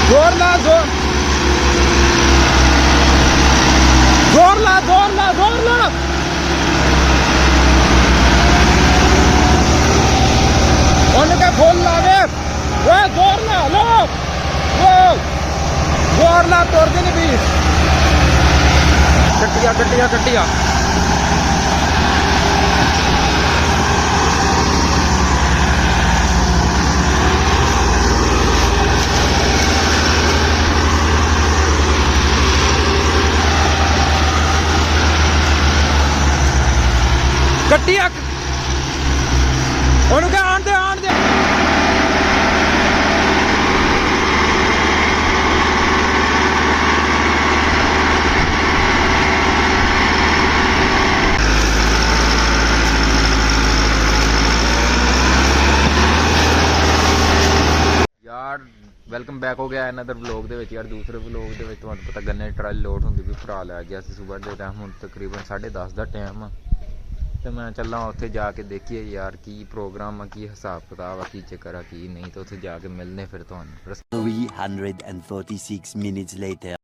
जोर ला जोर जोर ला जोर ला जोर ला उनके खोल ला वे जोर ला लो वो जोर ला तोड़ देनी भी कटिया कटिया कटिया कटिया उनके आन दे आन दे यार ਵੈਲਕਮ ਬੈਕ ਹੋ ਗਿਆ ਅਨਦਰ ਵਲੌਗ ਦੇ ਵਿੱਚ। ਯਾਰ ਦੂਸਰੇ ਵਲੌਗ ਦੇ ਵਿੱਚ ਤੁਹਾਨੂੰ ਪਤਾ ਗੰਨੇ ਦੀ ਟਰਾਲੀ ਲੋਡ ਹੁੰਦੀ ਵੀ ਭਰਾ ਲੈ ਗਿਆ ਸੀ ਸਵੇਰ ਦੇ ਟਾਈਮ। ਹੁਣ ਤਕਰੀਬਨ 10:30 ਦਾ ਟਾਈਮ ਆ ਤੇ ਮੈਂ ਚੱਲਾਂ ਉੱਥੇ ਜਾ ਕੇ ਦੇਖੀਏ ਯਾਰ ਕੀ ਪ੍ਰੋਗਰਾਮ ਆ, ਕੀ ਹਿਸਾਬ ਕਿਤਾਬ ਆ, ਕੀ ਚੱਕਰ ਆ, ਕੀ ਨਹੀਂ। ਤੇ ਉੱਥੇ ਜਾ ਕੇ ਮਿਲਨੇ ਫਿਰ ਤੁਹਾਨੂੰ। 346 minutes later.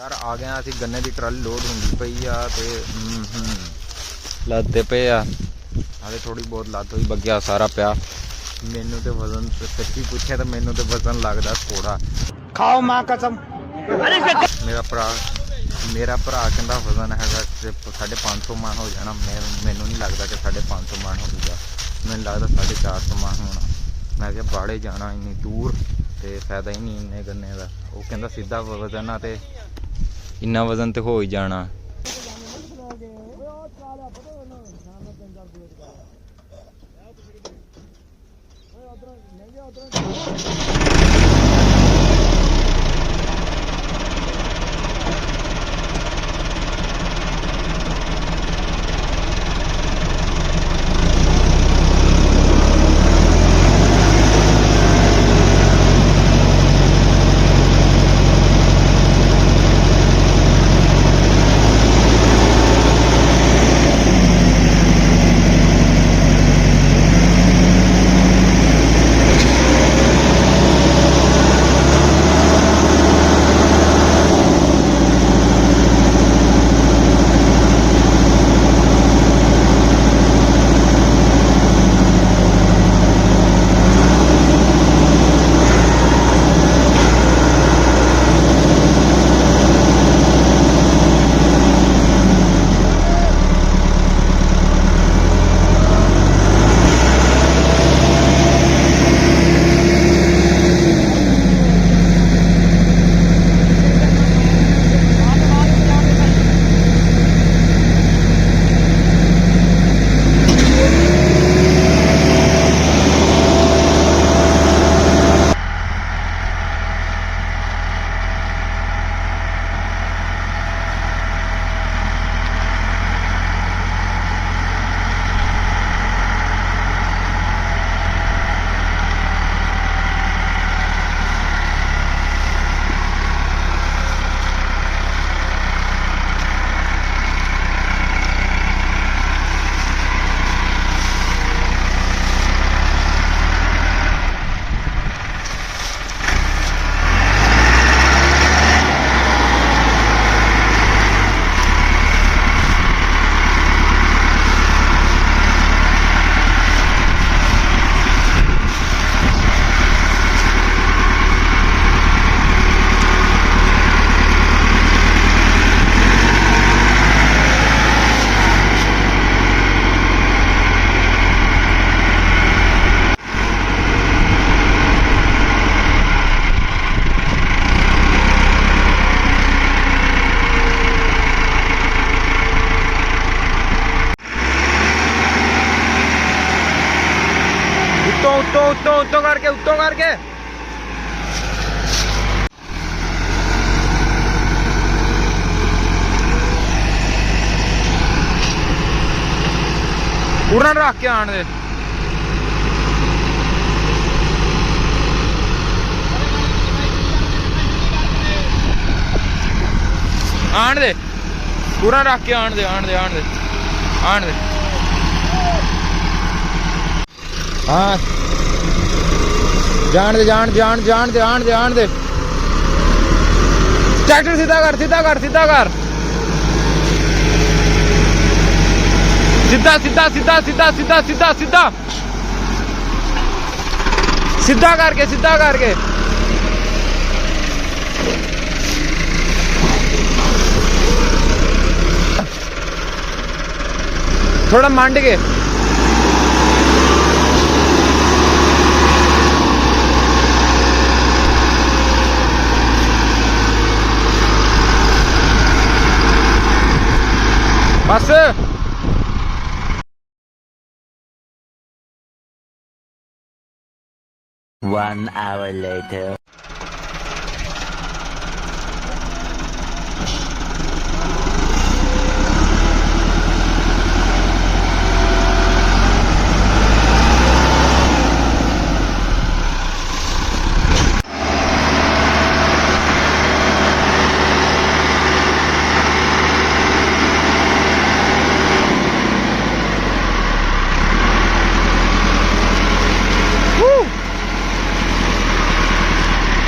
यार आ गए ਅਸੀਂ गन्ने की ट्राली लोड होंगी पई आ ते ਲੱदे पे आ हाले थोड़ी बहुत लद हुई बग्या सारा पिया। मैनू तो वजन सच्ची पूछे तो मैनू तो वजन लगता थोड़ा। खाओ मां कसम। मेरा भरा कहता वजन है 550 मन हो जाना। मैनू नहीं लगता कि 550 मन होगा, मैनू लगता 450 मन होना। मैं क्या बाड़े जाना इन्नी दूर तो फायदा ही नहीं इन्ने गन्ने का। वो कहता सीधा वजन आ तो इन्ना वजन तो हो ही जाना। ਉੱਤੋਂ ਕਰਕੇ ਪੂਰਾ ਰੱਖ ਕੇ ਆਣ ਦੇ ਪੂਰਾ ਰੱਖ ਕੇ ਆਣ ਦੇ ਹਾਂ ਜਾਣ ਦੇ ਟਰੈਕਟਰ ਸਿੱਧਾ ਕਰ ਸਿੱਧਾ ਕਰਕੇ थोड़ा मंड के बस 1 hour later.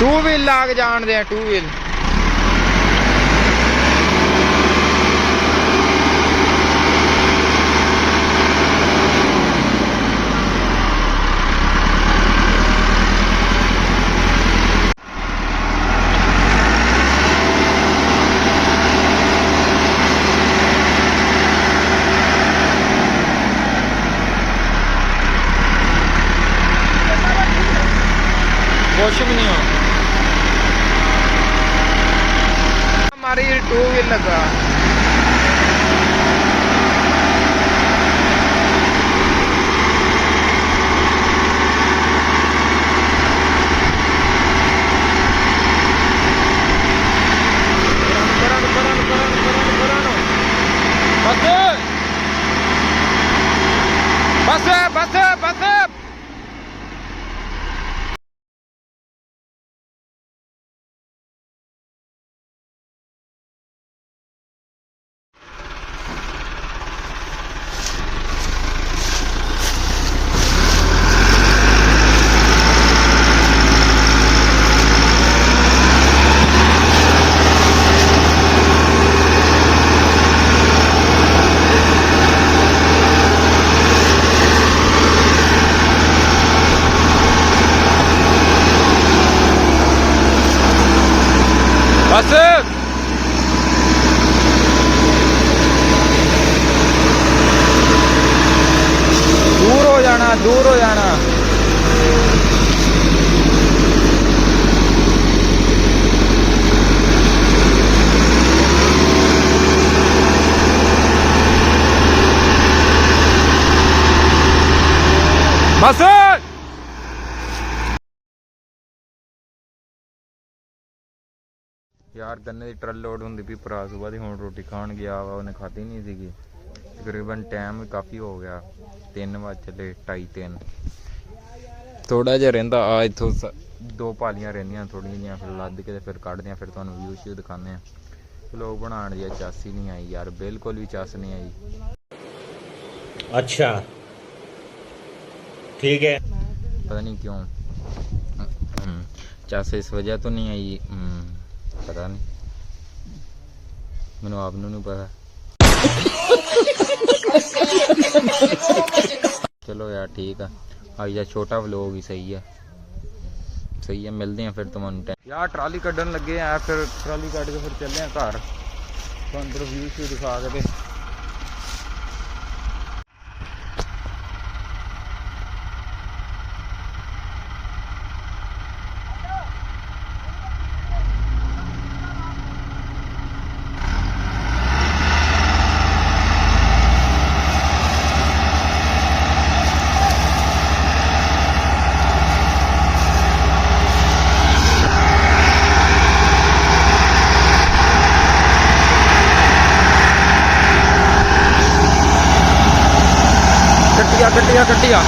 टू व्हील लाग जान दे टू व्हील कुछ भी नहीं हो हमारी टू व्हील लगा बस बस बस बस दूर हो जाना बस यार गन्ने की ट्रल लोड होंगी भी भरा सुबह की हुण रोटी खान गया वा उन्हें खाधी नहीं सी तकरीबन टाइम भी काफ़ी हो गया 3 बज चले 2:30 थोड़ा जिहा रहिंदा आ इत्थों 2 पालियां रहिंदियां थोड़ियां जिहियां फिर लद के फिर कड्ढदे फिर तुहानूं व्यू श्यू दिखाने लोग बनाने दी चस ही नहीं आई यार बिल्कुल भी चस नहीं आई। अच्छा ठीक है पता नहीं क्यों चस इस वजह तो नहीं आई पता नहीं मैनू आप नहीं पता चलो यार ठीक है आज का छोटा व्लॉग ही सही है मिलते हैं फिर तुहानूं यार ट्राली कड्ढन लगे हैं फिर ट्राली कड्ढ के फिर चले घर तो अंदर व्यू श्यू दिखा के ਗੱਡੀ ਆ ਗੱਡੀ ਆ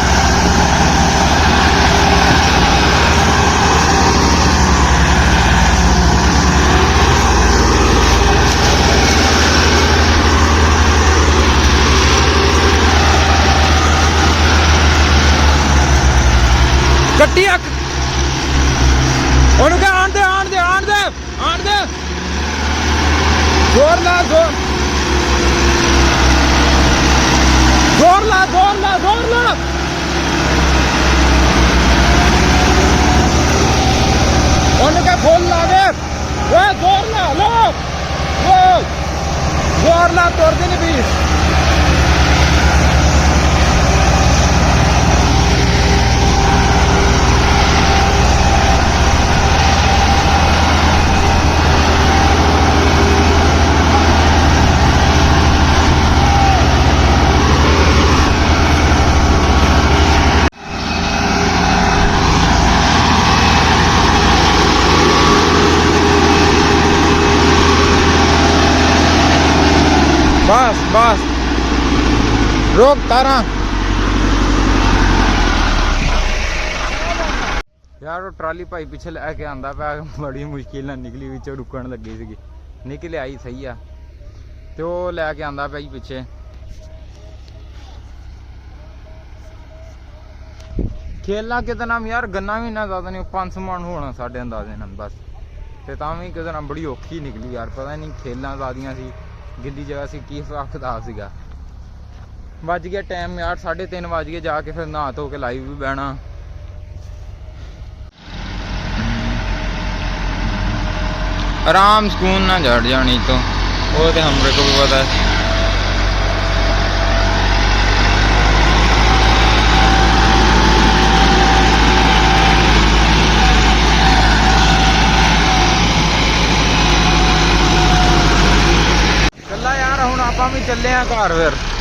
ਉਹਨੂੰ ਕਹ ਆਣ ਦੇ ਜ਼ੋਰ ਲਾ ਉਹਨੂੰ ਕਹ ਫੁੱਲ ਲਾ ਦੇ ਓਏ ਜ਼ੋਰ ਲਾ ਤੁਰਦੀ ਨਹੀਂ ਵੀ बस रोक तारा यार वो ट्राली भाई पिछे लैके आंदा पा बड़ी मुश्किल नाल निकली विचों रुकण लगी सी निकले आई सही आ ते वो लैके आंदा पा पिछे खेलना किते नाम यार गन्ना भी इन्ना ज्यादा नहीं 500 मन होना साढ़े अंदाजे नाल बस ते तां भी किते नाम बड़ी औखी निकली यार पता नहीं खेलना ज्यादियां सी गिल्ली जगह से की हिसाब किताब सीगा बज गया टाइम यार 3:30 बज गए जाके फिर नहा धो के लाइव भी बहना आराम सुकून ना जड़ जानी तो वो तो हमरे को भी पता है कला यार हुण आपां भी चले आ घर फिर